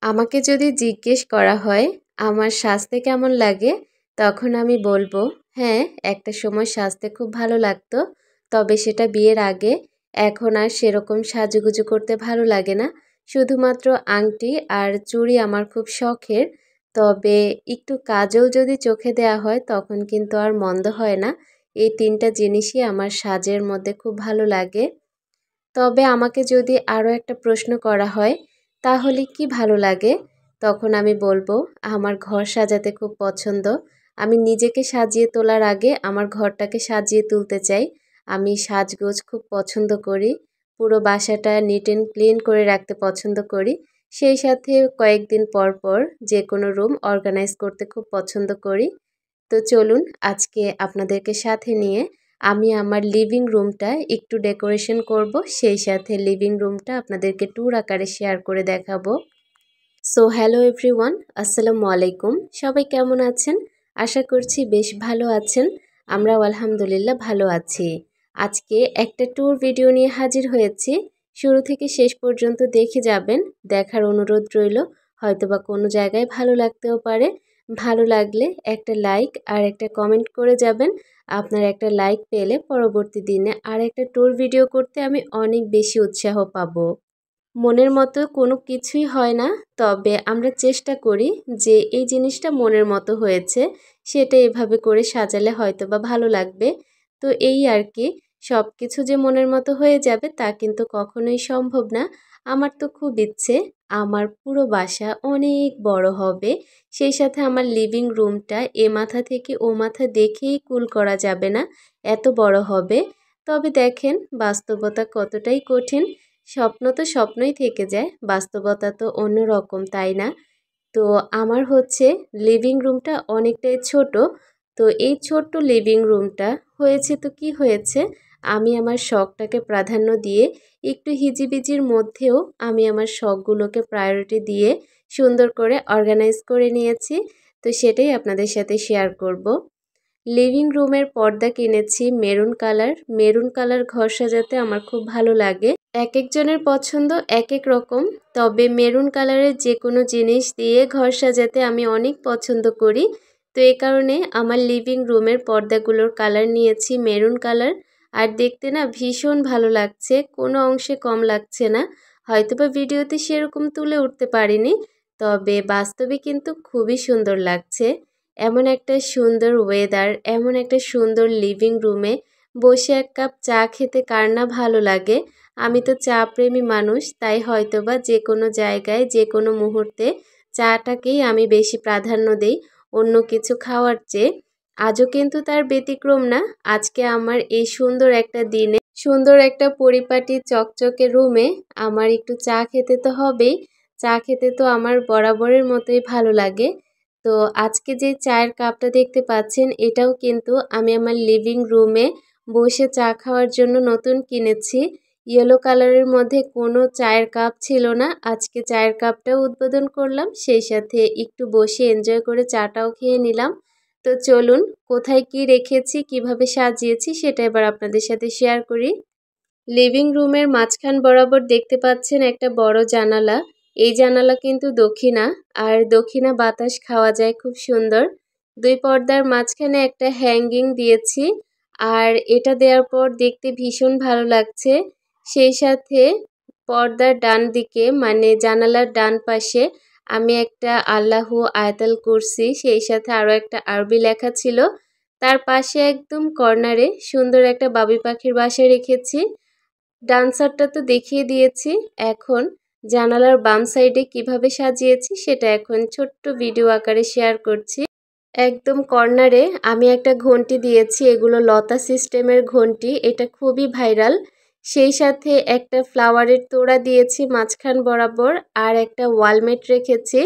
আমাকে যদি জিজ্ঞেস করা হয় আমার সাজতে কেমন লাগে, তখন আমি বলবো হ্যাঁ, একটা সময় সাজতে খুব ভালো লাগতো, তবে সেটা বিয়ের আগে। এখন আর সেরকম সাজুগুজু করতে ভালো লাগে না। শুধুমাত্র আংটি আর চুড়ি আমার খুব শখের, তবে একটু কাজল যদি চোখে দেয়া হয় তখন কিন্তু আর মন্দ হয় না। এই তিনটা জিনিসই আমার সাজের মধ্যে খুব ভালো লাগে। তবে আমাকে যদি আরও একটা প্রশ্ন করা হয় তাহলে কি ভালো লাগে, তখন আমি বলবো আমার ঘর সাজাতে খুব পছন্দ। আমি নিজেকে সাজিয়ে তোলার আগে আমার ঘরটাকে সাজিয়ে তুলতে চাই। আমি সাজগোজ খুব পছন্দ করি, পুরো বাসাটা নিট অ্যান্ড ক্লিন করে রাখতে পছন্দ করি। সেই সাথে কয়েকদিন পর পর যে কোনো রুম অর্গানাইজ করতে খুব পছন্দ করি। তো চলুন আজকে আপনাদেরকে সাথে নিয়ে আমি আমার লিভিং রুমটা একটু ডেকোরেশন করব, সেই সাথে লিভিং রুমটা আপনাদেরকে ট্যুর আকারে শেয়ার করে দেখাবো। সো হ্যালো এভরিওয়ান, আসসালামু আলাইকুম। সবাই কেমন আছেন? আশা করছি বেশ ভালো আছেন। আমরাও আলহামদুলিল্লাহ ভালো আছি। আজকে একটা ট্যুর ভিডিও নিয়ে হাজির হয়েছি। শুরু থেকে শেষ পর্যন্ত দেখে যাবেন, দেখার অনুরোধ রইল। হয়তোবা কোনো জায়গায় ভালো লাগতেও পারে। ভালো লাগলে একটা লাইক আর একটা কমেন্ট করে যাবেন। আপনার একটা লাইক পেলে পরবর্তী দিনে আর একটা ট্যুর ভিডিও করতে আমি অনেক বেশি উৎসাহ পাবো। মনের মতো কোনো কিছুই হয় না, তবে আমরা চেষ্টা করি যে এই জিনিসটা মনের মতো হয়েছে সেটা এভাবে করে সাজালে হয়তোবা ভালো লাগবে। তো এই আর কি, সব কিছু যে মনের মতো হয়ে যাবে তা কিন্তু কখনোই সম্ভব না। আমার তো খুব ইচ্ছে আমার পুরো বাসা অনেক বড় হবে, সেই সাথে আমার লিভিং রুমটা এ মাথা থেকে ও মাথা দেখেই কুল করা যাবে না, এত বড় হবে। তবে দেখেন বাস্তবতা কতটাই কঠিন। স্বপ্ন তো স্বপ্নই থেকে যায়, বাস্তবতা তো অন্যরকম, তাই না? তো আমার হচ্ছে লিভিং রুমটা অনেকটাই ছোট। তো এই ছোট্ট লিভিং রুমটা হয়েছে তো কি হয়েছে, আমি আমার শখটাকে প্রাধান্য দিয়ে একটু হিজিবিজির মধ্যেও আমি আমার শখগুলোকে প্রায়োরিটি দিয়ে সুন্দর করে অর্গানাইজ করে নিয়েছি। তো সেটাই আপনাদের সাথে শেয়ার করব। লিভিং রুমের পর্দা কিনেছি মেরুন কালার। মেরুন কালার ঘর সাজাতে আমার খুব ভালো লাগে। এক একজনের পছন্দ এক এক রকম, তবে মেরুন কালারের যে কোনো জিনিস দিয়ে ঘর সাজাতে আমি অনেক পছন্দ করি। তো এই কারণে আমার লিভিং রুমের পর্দাগুলোর কালার নিয়েছি মেরুন কালার। আর দেখতে না ভীষণ ভালো লাগছে, কোনো অংশে কম লাগছে না। হয়তোবা ভিডিওতে সেরকম তুলে উঠতে পারিনি, তবে বাস্তবে কিন্তু খুবই সুন্দর লাগছে। এমন একটা সুন্দর ওয়েদার, এমন একটা সুন্দর লিভিং রুমে বসে এক কাপ চা খেতে কার না ভালো লাগে। আমি তো চা প্রেমী মানুষ, তাই হয়তোবা যে কোনো জায়গায় যে কোনো মুহূর্তে চাটাকেই আমি বেশি প্রাধান্য দেই অন্য কিছু খাওয়ার চেয়ে। আজও কিন্তু তার ব্যতিক্রম না। আজকে আমার এই সুন্দর একটা দিনে সুন্দর একটা পরিপাটি চকচকে রুমে আমার একটু চা খেতে তো হবেই। চা খেতে তো আমার বরাবরের মতোই ভালো লাগে। তো আজকে যে চায়ের কাপটা দেখতে পাচ্ছেন এটাও কিন্তু আমি আমার লিভিং রুমে বসে চা খাওয়ার জন্য নতুন কিনেছি। ইয়েলো কালারের মধ্যে কোনো চায়ের কাপ ছিল না, আজকে চায়ের কাপটাও উদ্বোধন করলাম, সেই সাথে একটু বসে এনজয় করে চাটাও খেয়ে নিলাম। তো চলুন কোথায় কি রেখেছি কিভাবে সাজিয়েছি সেটা এবার আপনাদের সাথে শেয়ার করি। লিভিং রুমের মাঝখান বরাবর দেখতে পাচ্ছেন একটা বড় জানালা। এই জানালা কিন্তু দক্ষিণা, আর দক্ষিণা বাতাস খাওয়া যায় খুব সুন্দর। দুই পর্দার মাঝখানে একটা হ্যাঙ্গিং দিয়েছি, আর এটা দেওয়ার পর দেখতে ভীষণ ভালো লাগছে। সেই সাথে পর্দার ডান দিকে মানে জানালার ডান পাশে আমি একটা আল্লাহু আয়াতাল কুরসি, সেই সাথে আরও একটা আরবি লেখা ছিল। তার পাশে একদম কর্নারে সুন্দর একটা বাবুই পাখির বাসা রেখেছি। ডান সাইডটা তো দেখিয়ে দিয়েছি, এখন জানালার বাম সাইডে কিভাবে সাজিয়েছি সেটা এখন ছোট্ট ভিডিও আকারে শেয়ার করছি। একদম কর্নারে আমি একটা ঘন্টি দিয়েছি, এগুলো লতা সিস্টেমের ঘন্টি, এটা খুবই ভাইরাল। সেই সাথে একটা ফ্লাওয়ারের তোড়া দিয়েছি মাঝখান বরাবর, আর একটা ওয়ালমেট রেখেছি।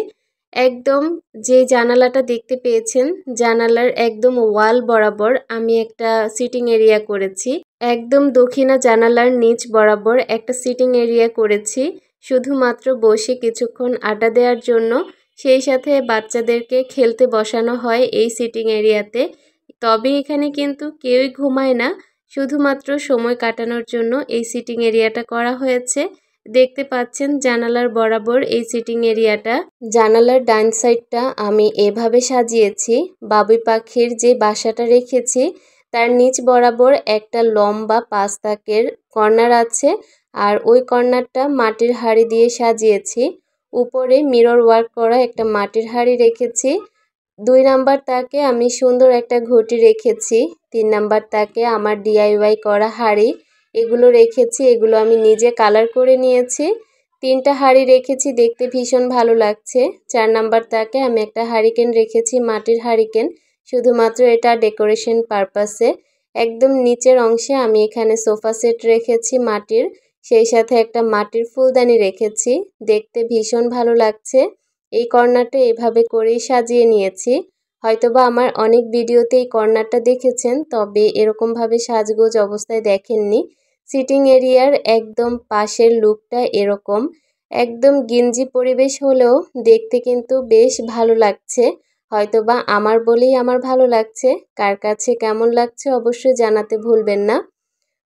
একদম যে জানালাটা দেখতে পেয়েছেন জানালার একদম ওয়াল বরাবর আমি একটা সিটিং এরিয়া করেছি। একদম দক্ষিণা জানালার নিচ বরাবর একটা সিটিং এরিয়া করেছি, শুধুমাত্র বসে কিছুক্ষণ আড্ডা দেওয়ার জন্য। সেই সাথে বাচ্চাদেরকে খেলতে বসানো হয় এই সিটিং এরিয়াতে। তবে এখানে কিন্তু কেউই ঘুমায় না, শুধুমাত্র সময় কাটানোর জন্য এই সিটিং এরিয়াটা করা হয়েছে। দেখতে পাচ্ছেন জানালার বরাবর এই সিটিং এরিয়াটা। জানালার ডান সাইডটা আমি এভাবে সাজিয়েছি। বাবুই পাখির যে বাসাটা রেখেছি তার নিচ বরাবর একটা লম্বা 5 তাকের কর্নার আছে, আর ওই কর্নারটা মাটির হাঁড়ি দিয়ে সাজিয়েছি। উপরে মিরর ওয়ার্ক করা একটা মাটির হাঁড়ি রেখেছি। 2 নাম্বার তাকে আমি সুন্দর একটা ঘটি রেখেছি। 3 নাম্বার তাকে আমার DIY করা হাঁড়ি এগুলো রেখেছি। এগুলো আমি নিজে কালার করে নিয়েছি। 3টা হাঁড়ি রেখেছি, দেখতে ভীষণ ভালো লাগছে। 4 নাম্বার তাকে আমি একটা হারিকেন রেখেছি, মাটির হারিকেন, শুধুমাত্র এটা ডেকোরেশন পারপাসে। একদম নিচের অংশে আমি এখানে সোফা সেট রেখেছি মাটির, সেই সাথে একটা মাটির ফুলদানি রেখেছি। দেখতে ভীষণ ভালো লাগছে। এই কর্নারটা এভাবে করেই সাজিয়ে নিয়েছি। হয়তোবা আমার অনেক ভিডিওতে এই কর্নারটা দেখেছেন, তবে এরকমভাবে সাজগোজ অবস্থায় দেখেননি। সিটিং এরিয়ার একদম পাশের লুকটা এরকম, একদম গিঞ্জি পরিবেশ হলেও দেখতে কিন্তু বেশ ভালো লাগছে। হয়তোবা আমার বলেই আমার ভালো লাগছে, কার কাছে কেমন লাগছে অবশ্যই জানাতে ভুলবেন না।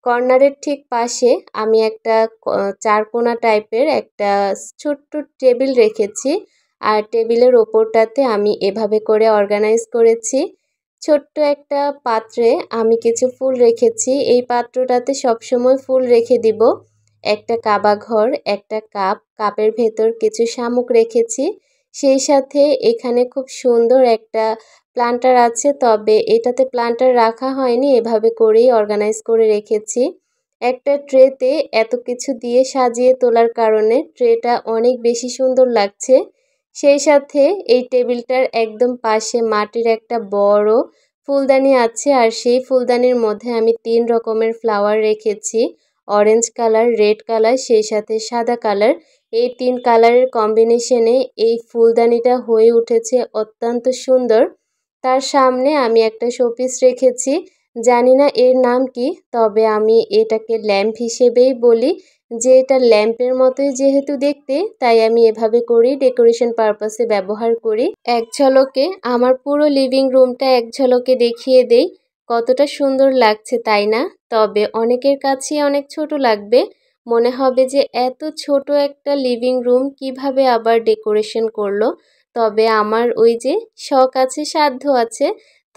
কর্নারের ঠিক পাশে আমি একটা চারকোনা টাইপের একটা ছোট্ট টেবিল রেখেছি, আর টেবিলের ওপরটাতে আমি এভাবে করে অর্গানাইজ করেছি। ছোট্ট একটা পাত্রে আমি কিছু ফুল রেখেছি, এই পাত্রটাতে সবসময় ফুল রেখে দিব। একটা কাবা ঘর, একটা কাপের ভেতর কিছু শামুক রেখেছি। সেই সাথে এখানে খুব সুন্দর একটা প্লান্টার আছে, তবে এটাতে প্লান্টার রাখা হয়নি, এভাবে করেই অর্গানাইজ করে রেখেছি। একটা ট্রেতে এত কিছু দিয়ে সাজিয়ে তোলার কারণে ট্রেটা অনেক বেশি সুন্দর লাগছে। সেই সাথে এই টেবিলটার একদম পাশে মাটির একটা বড় ফুলদানি আছে, আর সেই ফুলদানির মধ্যে আমি 3 রকমের ফ্লাওয়ার রেখেছি, অরেঞ্জ কালার, রেড কালার, সেই সাথে সাদা কালার। এই 3 কালারের কম্বিনেশনে এই ফুলদানিটা হয়ে উঠেছে অত্যন্ত সুন্দর। তার সামনে আমি একটা শোপিস রেখেছি, জানি না এর নাম কি, তবে আমি এটাকে ল্যাম্প হিসেবেই বলি, যে এটা ল্যাম্পের মতোই যেহেতু দেখতে, তাই আমি এভাবে করেই ডেকোরেশন পারপাসে ব্যবহার করি। এক ঝলকে আমার পুরো লিভিং রুমটা এক ঝলকে দেখিয়ে দেই, কতটা সুন্দর লাগছে তাই না? তবে অনেকের কাছেই অনেক ছোট লাগবে, মনে হবে যে এত ছোট একটা লিভিং রুম কিভাবে আবার ডেকোরেশন করলো। তবে আমার ওই যে শখ আছে, সাধ্য আছে,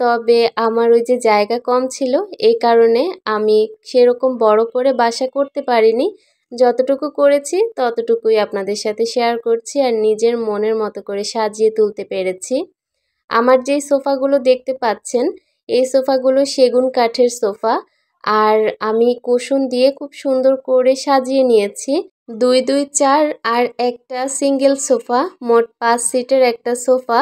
তবে আমার ওই যে জায়গা কম ছিল, এই কারণে আমি সেরকম বড় করে বাসা করতে পারিনি। যতটুকু করেছি ততটুকুই আপনাদের সাথে শেয়ার করছি, আর নিজের মনের মতো করে সাজিয়ে তুলতে পেরেছি। আমার যেই সোফাগুলো দেখতে পাচ্ছেন, এই সোফাগুলো সেগুন কাঠের সোফা, আর আমি কুশন দিয়ে খুব সুন্দর করে সাজিয়ে নিয়েছি। 2 2 4 আর একটা সিঙ্গেল সোফা, মোট 5 সিটের একটা সোফা।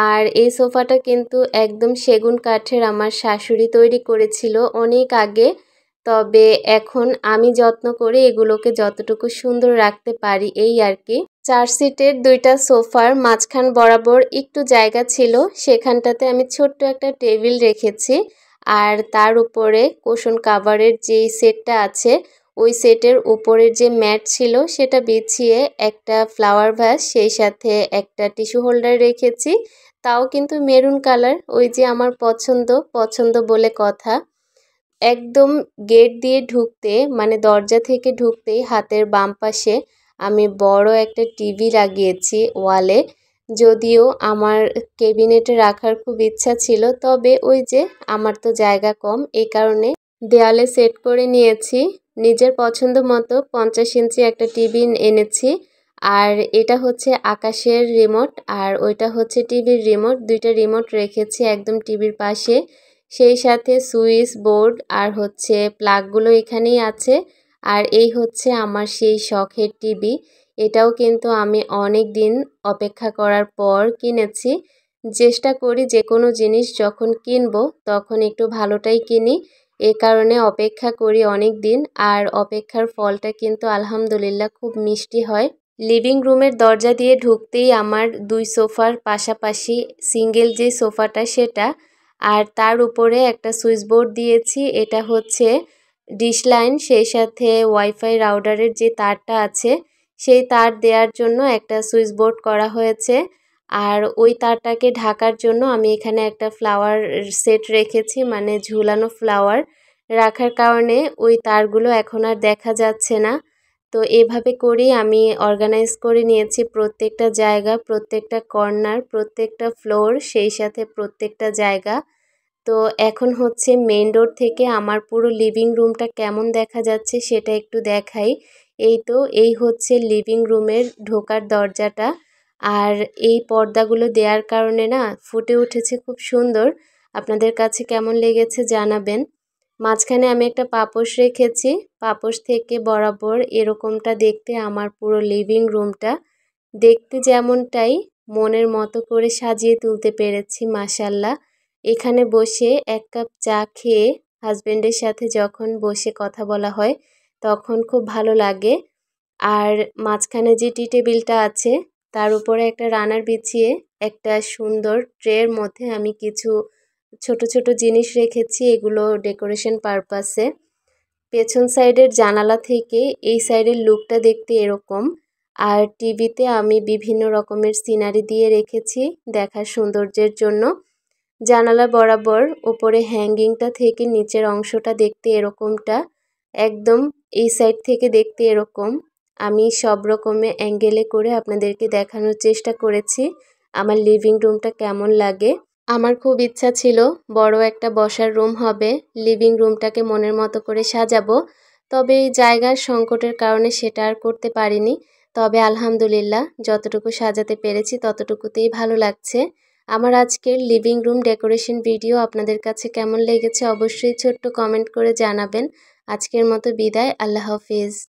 আর এই সোফাটা কিন্তু একদম সেগুন কাঠের আমার শাশুড়ি তৈরি করেছিল অনেক আগে, তবে এখন আমি যত্ন করে এগুলোকে যতটুকু সুন্দর রাখতে পারি এই আর কি। 4 সিটের 2টা সোফার মাঝখান বরাবর একটু জায়গা ছিল, সেখানটাতে আমি ছোট্ট একটা টেবিল রেখেছি, আর তার উপরে কুশন কাভারের যেই সেটটা আছে ওই সেটের উপরের যে ম্যাট ছিল সেটা বিছিয়ে একটা ফ্লাওয়ার ভাস, সেই সাথে একটা টিস্যু হোল্ডার রেখেছি, তাও কিন্তু মেরুন কালার, ওই যে আমার পছন্দ পছন্দ বলে কথা। একদম গেট দিয়ে ঢুকতে, মানে দরজা থেকে ঢুকতেই হাতের বাম পাশে আমি বড় একটা টিভি লাগিয়েছি ওয়ালে। যদিও আমার ক্যাবিনেটে রাখার খুব ইচ্ছা ছিল, তবে ওই যে আমার তো জায়গা কম, এই কারণে দেয়ালে সেট করে নিয়েছি। নিজের পছন্দ মতো 50 ইঞ্চি একটা টিভি এনেছি, আর এটা হচ্ছে আকাশের রিমোট, আর ওইটা হচ্ছে টিভির রিমোট। 2টা রিমোট রেখেছি একদম টিভির পাশে, সেই সাথে সুইচ বোর্ড আর হচ্ছে প্লাগগুলো এখানেই আছে। আর এই হচ্ছে আমার সেই শখের টিভি, এটাও কিন্তু আমি অনেক দিন অপেক্ষা করার পর কিনেছি। চেষ্টা করি যে কোনো জিনিস যখন কিনবো তখন একটু ভালোটাই কিনি, এ কারণে অপেক্ষা করি অনেক দিন, আর অপেক্ষার ফলটা কিন্তু আলহামদুলিল্লাহ খুব মিষ্টি হয়। লিভিং রুমের দরজা দিয়ে ঢুকতেই আমার 2 সোফার পাশাপাশি সিঙ্গেল যে সোফাটা সেটা, আর তার উপরে একটা সুইচ বোর্ড দিয়েছি, এটা হচ্ছে ডিশ লাইন, সেই সাথে ওয়াইফাই রাউটারের যে তারটা আছে সেই তার দেওয়ার জন্য একটা সুইচ বোর্ড করা হয়েছে। আর ওই তারটাকে ঢাকার জন্য আমি এখানে একটা ফ্লাওয়ার সেট রেখেছি, মানে ঝুলানো ফ্লাওয়ার রাখার কারণে ওই তারগুলো এখন আর দেখা যাচ্ছে না। তো এভাবে করেই আমি অর্গানাইজ করে নিয়েছি প্রত্যেকটা জায়গা, প্রত্যেকটা কর্নার, প্রত্যেকটা ফ্লোর, সেই সাথে প্রত্যেকটা জায়গা। তো এখন হচ্ছে মেইন রোড থেকে আমার পুরো লিভিং রুমটা কেমন দেখা যাচ্ছে সেটা একটু দেখাই। এই হচ্ছে লিভিং রুমের ঢোকার দরজাটা। আর এই পর্দাগুলো দেওয়ার কারণে না ফুটে উঠেছে খুব সুন্দর। আপনাদের কাছে কেমন লেগেছে জানাবেন। মাঝখানে আমি একটা পাপোশ রেখেছি। পাপোশ থেকে বরাবর এরকমটা দেখতে আমার পুরো লিভিং রুমটা। দেখতে যেমনটাই মনের মতো করে সাজিয়ে তুলতে পেরেছি মাশাআল্লাহ। এখানে বসে 1 কাপ চা খেয়ে হাসব্যান্ডের সাথে যখন বসে কথা বলা হয় তখন খুব ভালো লাগে। আর মাঝখানে যে টি টেবিলটা আছে তার উপরে একটা রানার বিছিয়ে একটা সুন্দর ট্রের মধ্যে আমি কিছু ছোট ছোট জিনিস রেখেছি, এগুলো ডেকোরেশন পারপাসে। পেছন সাইডের জানালা থেকে এই সাইডের লুকটা দেখতে এরকম। আর টিভিতে আমি বিভিন্ন রকমের সিনারি দিয়ে রেখেছি দেখার সৌন্দর্যের জন্য। জানালা বরাবর ওপরে হ্যাঙ্গিংটা থেকে নিচের অংশটা দেখতে এরকমটা, একদম এই সাইড থেকে দেখতে এরকম। আমি সব রকমের অ্যাঙ্গেলে করে আপনাদেরকে দেখানোর চেষ্টা করেছি আমার লিভিং রুমটা কেমন লাগে। আমার খুব ইচ্ছা ছিল বড় একটা বসার রুম হবে, লিভিং রুমটাকে মনের মতো করে সাজাবো, তবে জায়গার সংকটের কারণে সেটা আর করতে পারিনি। তবে আলহামদুলিল্লাহ যতটুকু সাজাতে পেরেছি ততটুকুতেই ভালো লাগছে। আমার আজকের লিভিং রুম ডেকোরেশন ভিডিও আপনাদের কাছে কেমন লেগেছে অবশ্যই ছোট্ট কমেন্ট করে জানাবেন। আজকের মতো বিদায়, আল্লাহ হাফিজ।